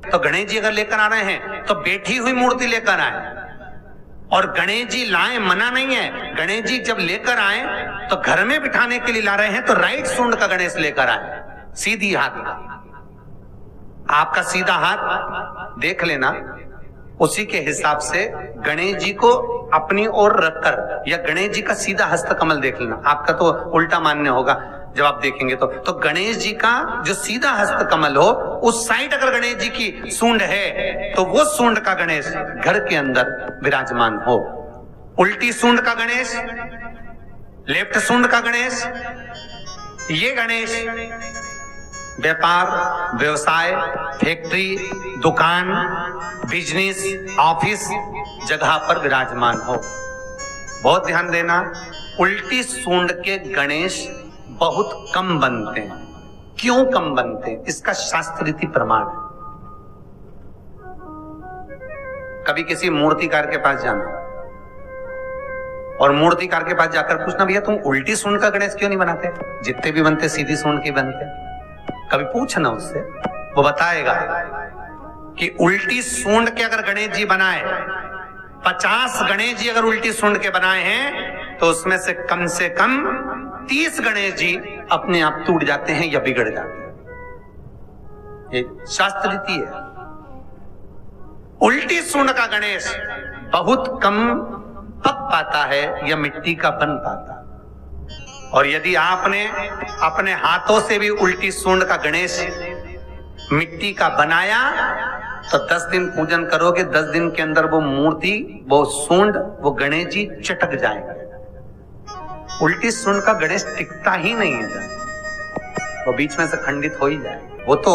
तो गणेश जी अगर लेकर आ रहे हैं तो बैठी हुई मूर्ति लेकर आए, और गणेश जी लाए मना नहीं है। गणेश जी जब लेकर आए तो घर में बिठाने के लिए ला रहे हैं तो राइट सूंड का गणेश लेकर आए, सीधी हाथ का। आपका सीधा हाथ देख लेना, उसी के हिसाब से गणेश जी को अपनी ओर रखकर, या गणेश जी का सीधा हस्त कमल देख लेना। आपका तो उल्टा मान्य होगा जब आप देखेंगे तो गणेश जी का जो सीधा हस्त कमल हो, उस साइड अगर गणेश जी की सूंड है तो वो सूंड का गणेश घर के अंदर विराजमान हो। उल्टी सूंड का गणेश, लेफ्ट सूंड का गणेश, ये गणेश व्यापार, व्यवसाय, फैक्ट्री, दुकान, बिजनेस, ऑफिस जगह पर विराजमान हो। बहुत ध्यान देना, उल्टी सूंड के गणेश बहुत कम बनते हैं। क्यों कम बनते हैं? इसका शास्त्र रीति प्रमाण है। कभी किसी मूर्तिकार के पास जाना और मूर्तिकार के पास जाकर पूछना, भैया तुम उल्टी सूंड का गणेश क्यों नहीं बनाते? जितने भी बनते सीधी सूंड के बनते। कभी पूछना उससे, वो बताएगा कि उल्टी सूंड के अगर गणेश जी बनाए, 50 गणेश जी अगर उल्टी सूंड के बनाए हैं तो उसमें से कम 30 गणेश जी अपने आप टूट जाते हैं या बिगड़ जाते हैं। ये शास्त्र रीति है। उल्टी सूंड का गणेश बहुत कम पक पाता है या मिट्टी का बन पाता। और यदि आपने अपने हाथों से भी उल्टी सूंड का गणेश मिट्टी का बनाया तो 10 दिन पूजन करोगे, 10 दिन के अंदर वो मूर्ति, वो सूंड, वो गणेश जी चटक जाएगा। उल्टी सूंड का गणेश टिकता ही नहीं है, वो बीच में से खंडित हो ही जाए। वो तो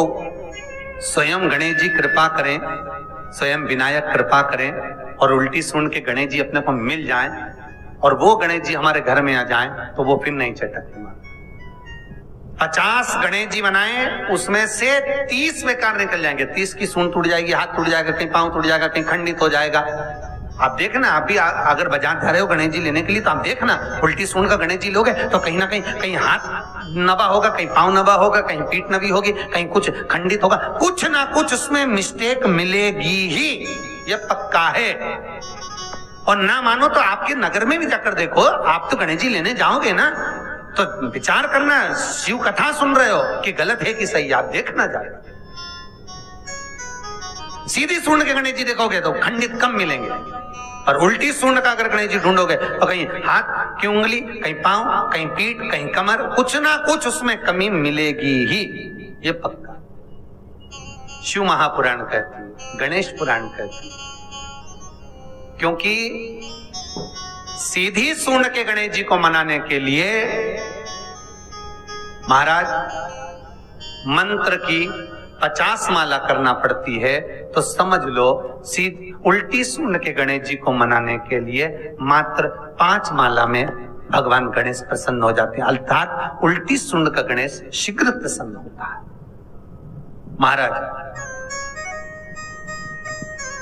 स्वयं गणेश जी कृपा करें, स्वयं विनायक कृपा करें और उल्टी सूंड के गणेश जी अपने को मिल जाएं और वो गणेश जी हमारे घर में आ जाएं तो वो फिर नहीं चटकते। 50 गणेश जी बनाए, उसमें से 30 बेकार निकल जाएंगे। 30 की सूंड टूट जाएगी, हाथ टूट जाएगा, कहीं पांव टूट जाएगा, कहीं खंडित हो जाएगा। आप देखना, आप भी अगर बाजार जा रहे हो गणेश जी लेने के लिए तो आप देखना, उल्टी सूंड का गणेश जी लोगे तो कहीं ना कहीं हाथ नबा होगा, कहीं पांव नबा होगा, कहीं पीठ नबी होगी, कहीं कुछ खंडित होगा, कुछ ना कुछ उसमें मिस्टेक मिलेगी ही, ये पक्का है। और ना मानो तो आपके नगर में भी जाकर देखो, आप तो गणेश जी लेने जाओगे ना तो विचार करना, शिव कथा सुन रहे हो कि गलत है कि सही, आप देखना जाएगा। सीधी सूंड के गणेश जी देखोगे तो खंडित कम मिलेंगे, और उल्टी सूंड का अगर गणेश जी ढूंढोगे तो कहीं हाथ की उंगली, कहीं पांव, कहीं पीठ, कहीं कमर, कुछ ना कुछ उसमें कमी मिलेगी ही, ये पक्का। शिव महापुराण कहती है, गणेश पुराण कहती है, क्योंकि सीधी सूंड के गणेश जी को मनाने के लिए महाराज मंत्र की 50 माला करना पड़ती है। तो समझ लो उल्टी सूंड के गणेश जी को मनाने के लिए मात्र 5 माला में भगवान गणेश प्रसन्न हो जाते हैं, अर्थात उल्टी सूंड का गणेश शीघ्र प्रसन्न होता है। महाराज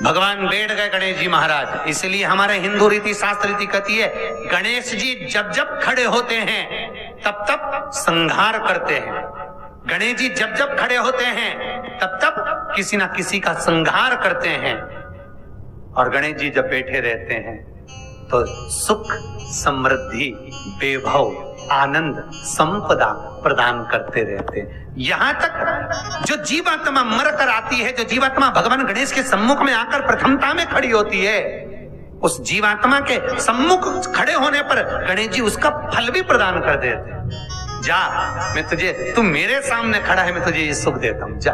भगवान बैठ गए गणेश जी महाराज, इसलिए हमारे हिंदू रीति शास्त्र रीति कहती है, गणेश जी जब जब खड़े होते हैं तब तब संहार करते हैं। गणेश जी जब जब खड़े होते हैं तब तब किसी ना किसी का संहार करते हैं। और गणेश जी जब बैठे रहते हैं तो सुख, समृद्धि, वैभव, आनंद, संपदा प्रदान करते रहते हैं। यहां तक जो जीवात्मा मर कर आती है, जो जीवात्मा भगवान गणेश के सम्मुख में आकर प्रथमता में खड़ी होती है, उस जीवात्मा के सम्मुख खड़े होने पर गणेश जी उसका फल भी प्रदान कर देते हैं। जा, मैं तुझे, तू मेरे सामने खड़ा है, मैं तुझे ये सुख देता हूं, जा।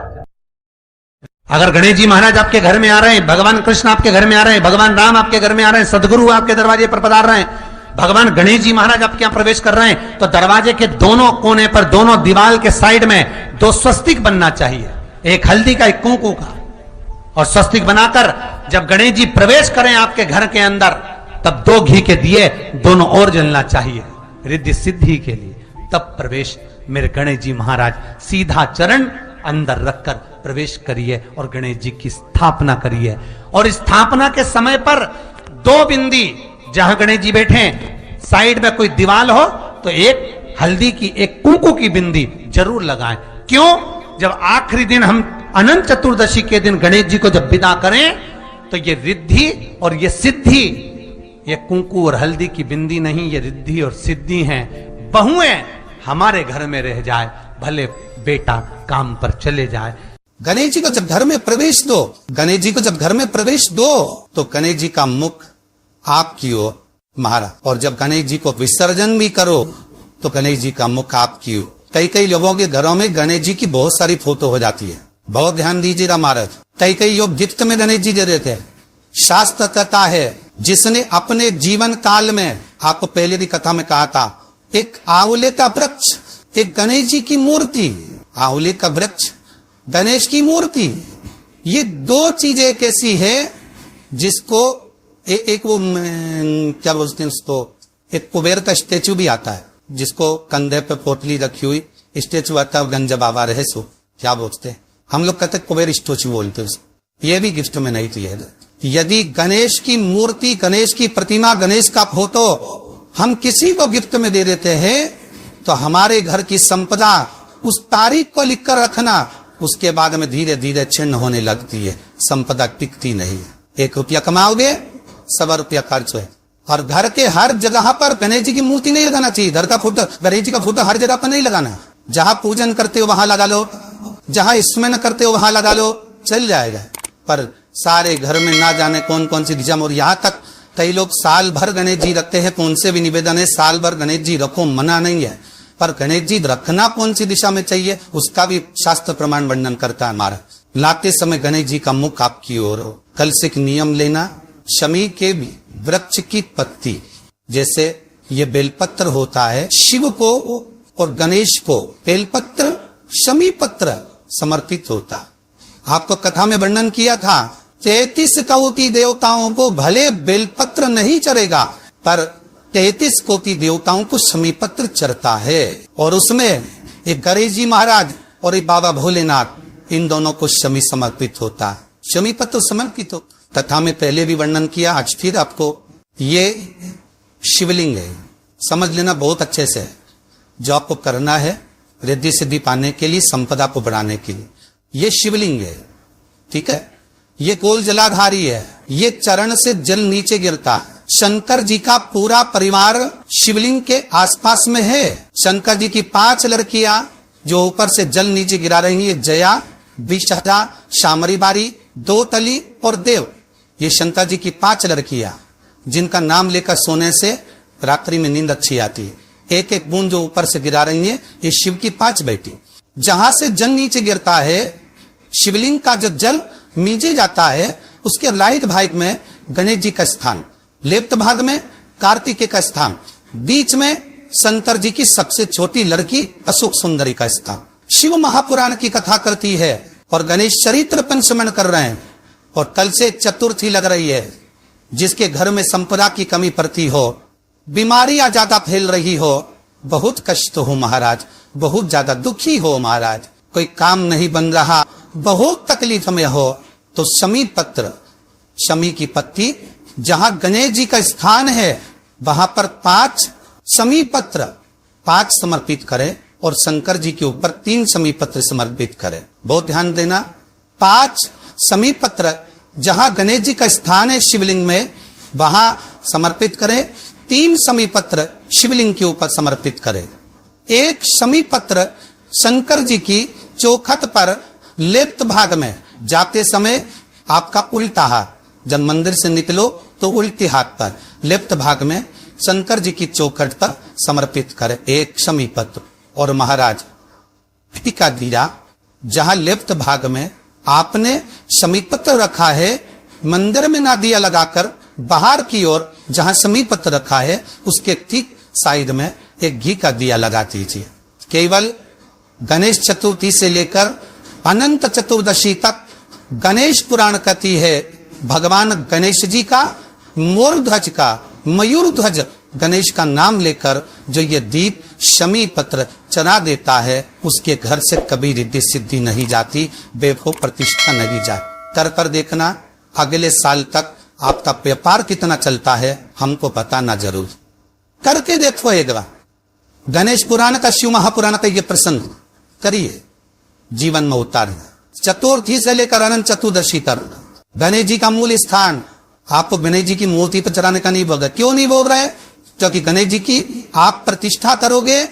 अगर गणेश जी महाराज आपके घर में आ रहे हैं, भगवान कृष्ण आपके घर में आ रहे हैं, भगवान राम आपके घर में आ रहे हैं, सदगुरु आपके दरवाजे पर पधार रहे हैं, भगवान गणेश जी महाराज आपके यहाँ प्रवेश कर रहे हैं, तो दरवाजे के दोनों कोने पर, दोनों दीवार के साइड में 2 स्वस्तिक बनना चाहिए, एक हल्दी का, एक कुंकू का। और स्वस्तिक बनाकर जब गणेश जी प्रवेश करें आपके घर के अंदर, तब 2 घी के दिए दोनों ओर जलना चाहिए रिद्धि सिद्धि के लिए। तब प्रवेश मेरे गणेश जी महाराज सीधा चरण अंदर रखकर प्रवेश करिए और गणेश जी की स्थापना करिए। और स्थापना के समय पर 2 बिंदी, जहां गणेश जी बैठे साइड में कोई दीवार हो तो एक हल्दी की, एक कुंकू की बिंदी जरूर लगाएं। क्यों? जब आखिरी दिन हम अनंत चतुर्दशी के दिन गणेश जी को जब विदा करें तो ये रिद्धि और ये सिद्धि, ये कुंकू और हल्दी की बिंदी नहीं, ये रिद्धि और सिद्धि हैं। बहुएं हमारे घर में रह जाए, भले बेटा काम पर चले जाए। गणेश जी को जब घर में प्रवेश दो, गणेश जी को जब घर में प्रवेश दो तो गणेश जी का मुख आपकी ओर महाराज, और जब गणेश जी को विसर्जन भी करो तो गणेश जी का मुख आपकी ओर। कई कई लोगों के घरों में गणेश जी की बहुत सारी फोटो हो जाती है, बहुत ध्यान दीजिएगा महाराज। कई लोग गिफ्ट में गणेश जी दे देते हैं। शास्त्र कहता है जिसने अपने जीवन काल में, आपको पहले की कथा में कहा था, एक आंवले का वृक्ष, एक गणेश जी की मूर्ति, आंवले का वृक्ष, गणेश की मूर्ति, ये दो चीजें एक ऐसी है जिसको एक वो क्या बोलते हैं उसको, एक कुबेर का स्टेचू भी आता है जिसको कंधे पे पोटली रखी हुई स्टेचू आता है, गंज बाबा रहे सो क्या बोलते हैं हम लोग, कहते कुबेर स्टेचू बोलते हैं। ये भी गिफ्ट में नहीं थी। यदि गणेश की मूर्ति, गणेश की प्रतिमा, गणेश का फोटो हम किसी को गिफ्ट में दे देते हैं तो हमारे घर की संपदा उस तारीख को लिखकर रखना, उसके बाद में धीरे धीरे छिन्न होने लगती है, संपदा टिकती नहीं है। 1 रुपया कमाओगे, 100 रुपया खर्च है। और घर के हर जगह पर गणेश जी की मूर्ति नहीं लगाना चाहिए। घर का फोटो, गणेश जी का फोटो हर जगह पर नहीं लगाना। जहां पूजन करते हो वहां लगा लो, जहां स्मरण करते हो वहां लगा लो, चल जाएगा। पर सारे घर में ना जाने कौन कौन सी दिशा में, और यहाँ तक कई लोग साल भर गणेश जी रखते हैं, तो उनसे भी निवेदन है साल भर गणेश जी रखो, मना नहीं है, पर गणेश जी रखना कौन सी दिशा में चाहिए उसका भी शास्त्र प्रमाण वर्णन करता है हमारा। लाते समय गणेश जी का मुख आपकी ओर हो। कल से एक नियम लेना, शमी के वृक्ष की पत्ती, जैसे ये बेलपत्र होता है, शिव को और गणेश को बेलपत्र, शमी पत्र समर्पित होता। आपको कथा में वर्णन किया था 33 कोटि देवताओं को भले बेलपत्र नहीं चढ़ेगा, पर 33 कोटि देवताओं को शमी पत्र चढ़ता है। और उसमें एक गणेश जी महाराज और एक बाबा भोलेनाथ, इन दोनों को शमी समर्पित होता है। शमी पत्र समर्पित हो। कथा में पहले भी वर्णन किया, आज फिर आपको, ये शिवलिंग है, समझ लेना बहुत अच्छे से। जो आपको करना है रिद्धि सिद्धि पाने के लिए, संपदा को बढ़ाने के लिए, ये शिवलिंग है, ठीक है। ये गोल जलाधारी है, ये चरण से जल नीचे गिरता है। शंकर जी का पूरा परिवार शिवलिंग के आसपास में है। शंकर जी की 5 लड़कियां जो ऊपर से जल नीचे गिरा रही है, जया, विषहरा, शामरी बारी, 2 तली और देव, ये शंकर जी की 5 लड़कियां जिनका नाम लेकर सोने से रात्रि में नींद अच्छी आती है। एक एक बूंद जो ऊपर से गिरा रही है, ये शिव की 5 बेटी। जहां से जल नीचे गिरता है, शिवलिंग का जो जल नीचे जाता है, उसके राइट भाग में गणेश जी का स्थान, लेफ्ट भाग में कार्तिकेय का स्थान, बीच में शंकर जी की सबसे छोटी लड़की अशोक सुंदरी का स्थान। शिव महापुराण की कथा करती है और गणेश चरित्र पंचमन कर रहे हैं। और कल से चतुर्थी लग रही है। जिसके घर में संपदा की कमी पड़ती हो, बीमारियां ज्यादा फैल रही हो, बहुत कष्ट हो महाराज, बहुत ज्यादा दुखी हो महाराज, कोई काम नहीं बन रहा, बहुत तकलीफ में हो, तो शमी पत्र, शमी की पत्ती, जहां गणेश जी का स्थान है वहां पर 5 शमी पत्र 5 समर्पित करें और शंकर जी के ऊपर 3 शमी पत्र समर्पित करें। बहुत ध्यान देना, 5 शमी पत्र जहां गणेश जी का स्थान है शिवलिंग में, वहां समर्पित करें। 3 शमी पत्र शिवलिंग के ऊपर समर्पित करें। 1 शमी पत्र शंकर जी की चौखट पर लेफ्ट भाग में, जाते समय आपका उल्टा हाथ, जब मंदिर से निकलो तो उल्टे हाथ पर लेफ्ट भाग में शंकर जी की चौखट पर समर्पित करें 1 शमी पत्र। और महाराज का दीरा, जहां लेफ्ट भाग में आपने शमी पत्र रखा है, मंदिर में ना दिया लगाकर बाहर की ओर जहां शमी पत्र रखा है उसके ठीक साइड में एक घी का दिया लगा दीजिए। केवल गणेश चतुर्थी से लेकर अनंत चतुर्दशी तक गणेश पुराण कहती है भगवान गणेश जी का मोर ध्वज का, मयूर ध्वज गणेश का नाम लेकर जो ये दीप शमी पत्र चढ़ा देता है, उसके घर से कभी रिद्धि सिद्धि नहीं जाती, वैभव प्रतिष्ठा नहीं जाती। कर कर देखना, अगले साल तक आपका व्यापार कितना चलता है हमको बताना जरूर। करके देखो एक बार। गणेश पुराण का, शिव महापुराण का ये प्रसंग करिए, जीवन में उतार चतुर्थी से लेकर अनंत चतुर्दशी तक गणेश जी का मूल स्थान आपको गणेश जी की मूर्ति पर चढ़ाने का नहीं बोल रहा। क्यों नहीं बोल रहा है? क्योंकि गणेश जी की आप प्रतिष्ठा करोगे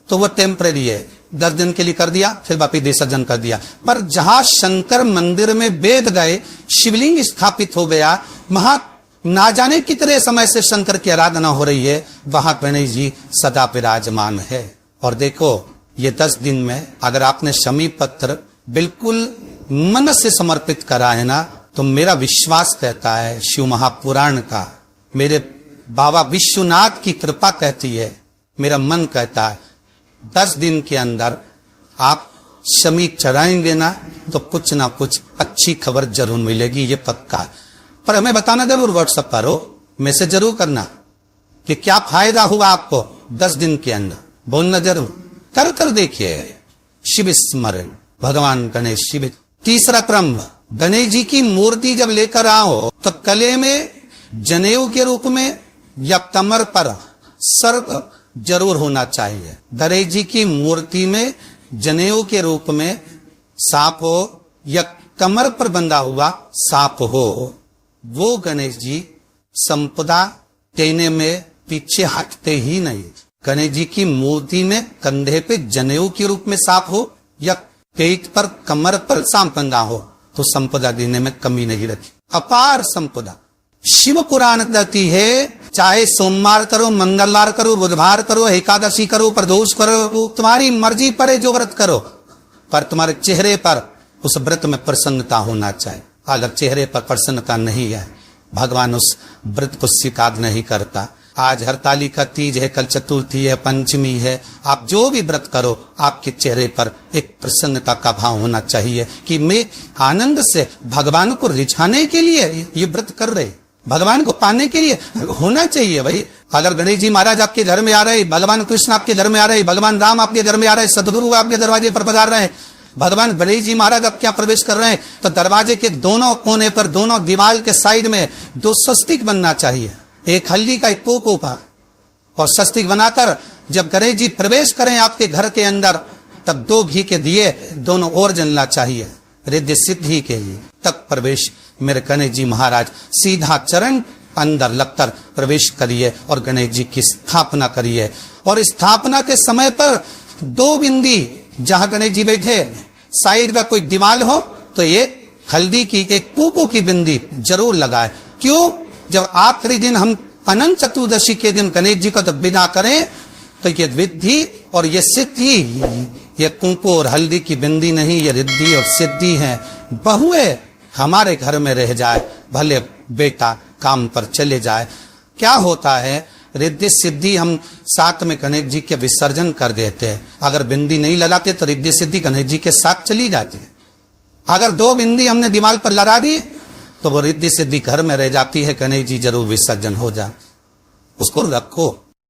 तो वो टेम्परेरी है, 10 दिन के लिए कर दिया, फिर वापिस विसर्जन कर दिया। पर जहां शंकर मंदिर में वेद गए, शिवलिंग स्थापित हो गया, वहां ना जाने कितने समय से शंकर की आराधना हो रही है, वहां गणेश जी सदा विराजमान है। और देखो ये 10 दिन में अगर आपने शमी पत्र बिल्कुल मन से समर्पित करा है ना, तो मेरा विश्वास कहता है, शिव महापुराण का, मेरे बाबा विश्वनाथ की कृपा कहती है, मेरा मन कहता है 10 दिन के अंदर आप शमी चढ़ाएंगे ना तो कुछ ना कुछ अच्छी खबर जरूर मिलेगी, ये पक्का। पर हमें बताना जरूर, व्हाट्सएप करो, मैसेज जरूर करना कि क्या फायदा हुआ आपको 10 दिन के अंदर, बोलना जरूर। कर देखिए शिव स्मरण, भगवान गणेश शिव। तीसरा क्रम, गणेश जी की मूर्ति जब लेकर आओ तो गले में जनेऊ के रूप में या कमर पर सर्प जरूर होना चाहिए। गणेश जी की मूर्ति में जनेऊ के रूप में सांप हो या कमर पर बंधा हुआ सांप हो, वो गणेश जी संपदा देने में पीछे हटते ही नहीं। गणेश जी की मूर्ति में कंधे पे जनेऊ के रूप में सांप हो या पेट पर कमर पर सांप बंधा हो तो संपदा देने में कमी नहीं रखी, अपार संपदा। शिव पुराण कहती है, चाहे सोमवार करो, मंगलवार करो, बुधवार करो, एकादशी करो, प्रदोष करो, तुम्हारी मर्जी पर है जो व्रत करो, पर तुम्हारे चेहरे पर उस व्रत में प्रसन्नता होना चाहिए। अगर चेहरे पर प्रसन्नता नहीं है, भगवान उस व्रत को स्वीकार नहीं करता। आज हरतालिका तीज है, कल चतुर्थी है, पंचमी है, आप जो भी व्रत करो आपके चेहरे पर एक प्रसन्नता का भाव होना चाहिए कि मैं आनंद से भगवान को रिझाने के लिए ये व्रत कर रहे, भगवान को पाने के लिए होना चाहिए भाई। अगर गणेश जी महाराज आपके घर में आ रहे, भगवान कृष्ण आपके घर में आ रहे, भगवान राम आपके घर में आ रहे, सदगुरु आपके दरवाजे पर पधार रहे हैं, भगवान गणेश जी महाराज अब क्या प्रवेश कर रहे हैं, तो दरवाजे के दोनों कोने पर, दोनों दीवार के साइड में 2 स्वस्तिक बनना चाहिए, एक हल्दी का, एक पोपा, और स्वस्तिक बनाकर जब गणेश जी प्रवेश करें आपके घर के अंदर तब 2 घी के दिए दोनों ओर जलना चाहिए, रिद्धि सिद्धि के लिए। तब प्रवेश मेरे गणेश जी महाराज सीधा चरण अंदर लगकर प्रवेश करिए और गणेश जी की स्थापना करिए। और स्थापना के समय पर 2 बिंदी जहां गणेश जी बैठे साइड में कोई दीवार हो तो ये हल्दी की, एक पोपो की बिंदी जरूर लगाए। क्यों? जब आखिरी दिन हम अनंत चतुर्दशी के दिन गणेश जी को जब विदा करें तो ये विद्धि और ये सिद्धि, ये कुंकू और हल्दी की बिंदी नहीं, ये रिद्धि और सिद्धि है। बहुए हमारे घर में रह जाए, भले बेटा काम पर चले जाए, क्या होता है, रिद्धि सिद्धि हम साथ में गणेश जी के विसर्जन कर देते हैं। अगर बिंदी नहीं लगाते तो रिद्धि सिद्धि गणेश जी के साथ चली जाती है। अगर 2 बिंदी हमने दिमाग पर लगा दी तो वो रिद्धि सिद्धि घर में रह जाती है, गणेश जी जरूर विसर्जन हो जाए। उसको रखो।